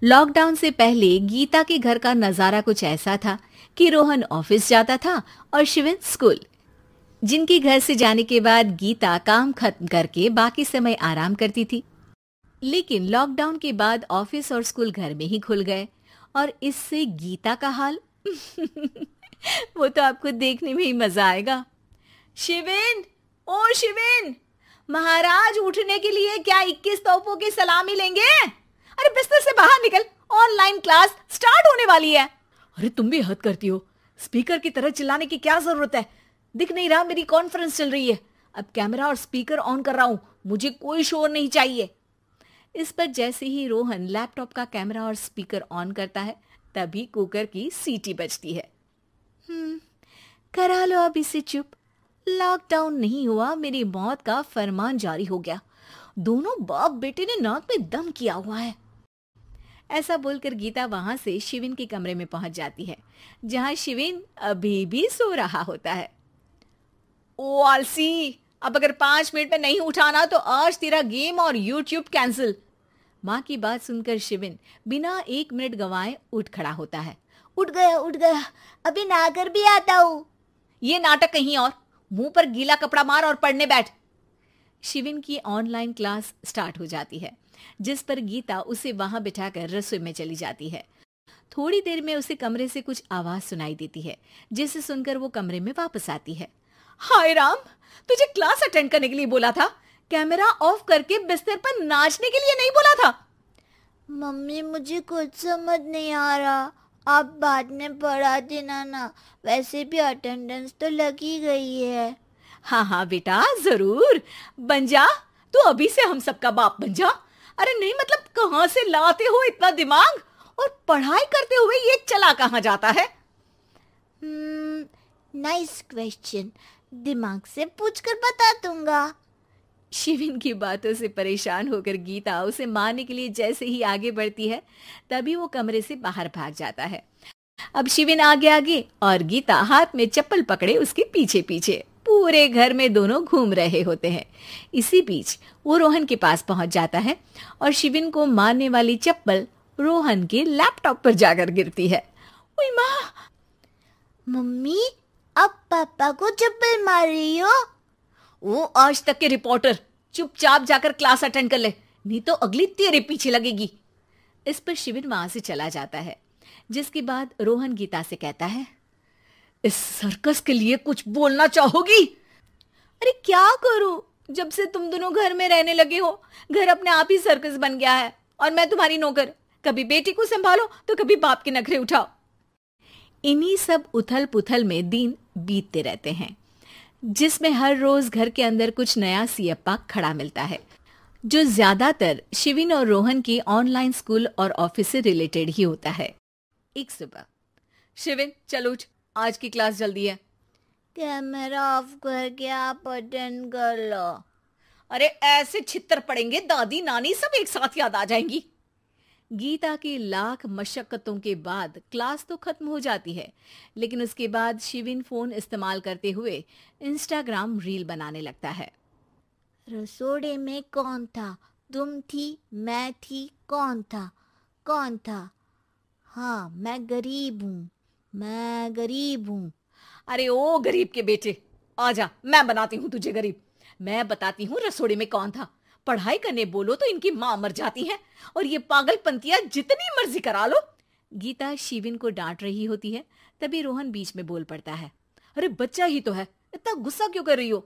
Lockdown से पहले गीता के घर का नजारा कुछ ऐसा था कि रोहन ऑफिस जाता था और शिविन स्कूल। जिनके घर से जाने के बाद गीता काम खत्म करके बाकी समय आराम करती थी। लेकिन लॉकडाउन के बाद ऑफिस और स्कूल घर में ही खुल गए और इससे गीता का हाल वो तो आपको देखने में ही मजा आएगा। शिविन, ओ शिविन, महाराज उठने के लिए क्या 21 तोपों की सलामी लेंगे? अरे बिस्तर से बाहर निकल, ऑनलाइन क्लास स्टार्ट होने वाली है। अरे तुम भी हद करती हो, स्पीकर की तरह चिल्लाने की क्या जरूरत है? दिख नहीं रहा मेरी कॉन्फ्रेंस चल रही है। अब कैमरा और स्पीकर ऑन कर रहा हूं, मुझे कोई शोर नहीं चाहिए। इस पर जैसे ही रोहन लैपटॉप का कैमरा और स्पीकर ऑन करता है तभी कुकर की सीटी बजती है। करा लो अब इसे चुप। लॉकडाउन नहीं हुआ, मेरी मौत का फरमान जारी हो गया। दोनों बाप बेटे ने नाक में दम किया हुआ है। ऐसा बोलकर गीता वहां से शिविन के कमरे में पहुंच जाती है, जहां शिविन अभी भी सो रहा होता है। ओ आलसी, अब अगर 5 मिनट में नहीं उठाना तो आज तेरा गेम और यूट्यूब कैंसिल। माँ की बात सुनकर शिविन बिना 1 मिनट गंवाए उठ खड़ा होता है। उठ गया, अभी नहाकर भी आता हूँ। ये नाटक कहीं और, मुंह पर गीला कपड़ा मार और पढ़ने बैठ। शिविन की ऑनलाइन क्लास स्टार्ट हो जाती है, जिस पर गीता उसे वहां बिठाकर रसोई में चली जाती है। थोड़ी देर में उसे कमरे से कुछ आवाज सुनाई देती है, जिसे सुनकर वो कमरे में वापस आती है। हाय राम, तुझे क्लास अटेंड करने के लिए बोला था, कैमरा ऑफ करके बिस्तर पर नाचने के लिए नहीं बोला था। मम्मी मुझे कुछ समझ नहीं आ रहा, आप बाद में पढ़ा देना ना, वैसे भी अटेंडेंस तो लगी गई है। हाँ बेटा, जरूर बन जा, तू अभी से हम सबका बाप बन जा। अरे नहीं मतलब कहाँ से लाते हो इतना दिमाग, और पढ़ाई करते हुए ये चला कहाँ जाता है? नाइस क्वेश्चन, दिमाग से पूछकर बता दूंगा। शिविन की बातों से परेशान होकर गीता उसे मारने के लिए जैसे ही आगे बढ़ती है तभी वो कमरे से बाहर भाग जाता है। अब शिविन आगे और गीता हाथ में चप्पल पकड़े उसके पीछे पीछे पूरे घर में दोनों घूम रहे होते हैं। इसी बीच वो रोहन के पास पहुंच जाता है और शिविन को मारने वाली चप्पल रोहन के लैपटॉप पर जाकर गिरती है। ओए माँ! मम्मी, अब पापा को चप्पल मार रही हो? वो आज तक के रिपोर्टर, चुपचाप जाकर क्लास अटेंड कर ले, नहीं तो अगली तेरे पीछे लगेगी। इस पर शिविन वहां से चला जाता है, जिसके बाद रोहन गीता से कहता है, इस सर्कस के लिए कुछ बोलना चाहोगी? अरे क्या करूं, जब से तुम दोनों घर में रहने लगे हो, घर अपने आप ही सर्कस बन गया है और मैं तुम्हारी नौकर। कभी बेटी को संभालो तो कभी बाप के नखरे उठाओ। इन्हीं सब उथल पुथल में दिन बीतते रहते हैं, जिसमें हर रोज घर के अंदर कुछ नया सियप्पा खड़ा मिलता है, जो ज्यादातर शिविन और रोहन की ऑनलाइन स्कूल और ऑफिस से रिलेटेड ही होता है। एक सुबह, शिविन चल उठ, आज की क्लास जल्दी है। कैमरा ऑफ करके आप अटेंड कर लो। अरे ऐसे छित्तर पड़ेंगे, दादी नानी सब एक साथ याद आ जाएंगी। गीता की लाख मशक्कतों के बाद क्लास तो खत्म हो जाती है, लेकिन उसके बाद शिविन फोन इस्तेमाल करते हुए इंस्टाग्राम रील बनाने लगता है। रसोड़े में कौन था? तुम थी, मैं थी, कौन था? हाँ, मैं गरीब हूँ। अरे ओ गरीब के बेटे, आजा, मैं बनाती हूँ तुझे गरीब। मैं बताती हूँ रसोड़े में कौन था। पढ़ाई करने बोलो तो इनकी माँ मर जाती है, और ये पागलपंतियां जितनी मर्जी करा लो। गीता शिविन को डांट रही होती है, तभी रोहन बीच में बोल पड़ता है। अरे बच्चा ही तो है, इतना गुस्सा क्यों कर रही हो?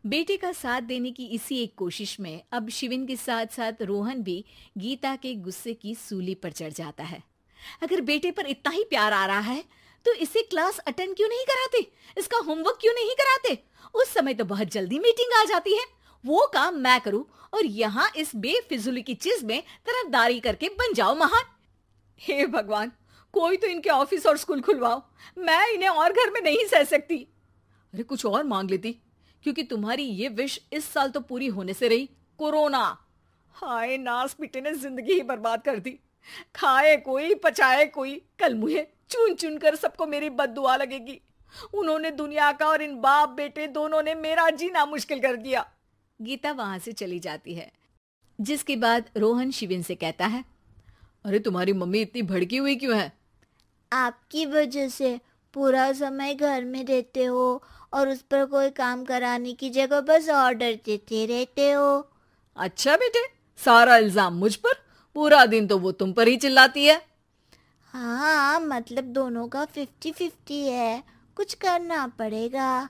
बेटे का साथ देने की इसी एक कोशिश में अब शिविन के साथ साथ रोहन भी गीता के गुस्से की सूली पर चढ़ जाता है। अगर बेटे पर इतना ही प्यार आ रहा है तो इसे क्लास अटेंड क्यों नहीं कराते, इसका होमवर्क क्यों नहीं कराते? उस समय तो बहुत जल्दी मीटिंग आ जाती है, वो काम मैं करूं और यहाँ इस बेफिजुली की चीज में तरफदारी करके बन जाओ महान। हे भगवान, कोई तो इनके ऑफिस और स्कूल खुलवाओ, मैं इन्हें और घर में नहीं सह सकती। अरे कुछ और मांग लेती, क्योंकि तुम्हारी ये विश इस साल तो पूरी होने से रही, कोरोना। हाय नास बेटे ने जिंदगी ही बर्बाद कर दी। खाए कोई पचाए कोई, कल मुझे चुन चुन कर सबको मेरी बद्दुआ लगेगी। उन्होंने दुनिया का और इन बाप बेटे दोनों ने मेरा जीना मुश्किल कर दिया। गीता वहां से चली जाती है, जिसके बाद रोहन शिविन से कहता है, अरे तुम्हारी मम्मी इतनी भड़की हुई क्यों है? आपकी वजह से पूरा समय घर में रहते हो और उस पर कोई काम कराने की जगह बस ऑर्डर देते रहते हो। अच्छा बेटे, सारा इल्जाम मुझ पर? पूरा दिन तो वो तुम पर ही चिल्लाती है। हाँ, मतलब दोनों का 50-50 है, कुछ करना पड़ेगा।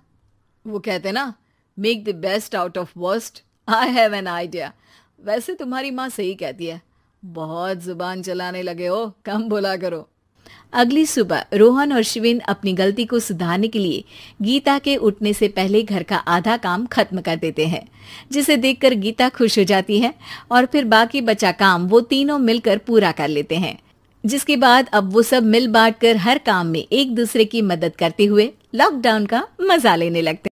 वो कहते ना, make the best out of worst. I have an idea. वैसे तुम्हारी माँ सही कहती है, बहुत जुबान चलाने लगे हो, कम बोला करो। अगली सुबह रोहन और शिविन अपनी गलती को सुधारने के लिए गीता के उठने से पहले घर का आधा काम खत्म कर देते हैं, जिसे देखकर गीता खुश हो जाती है और फिर बाकी बचा काम वो तीनों मिलकर पूरा कर लेते हैं। जिसके बाद अब वो सब मिल बांट कर हर काम में एक दूसरे की मदद करते हुए लॉकडाउन का मजा लेने लगते हैं।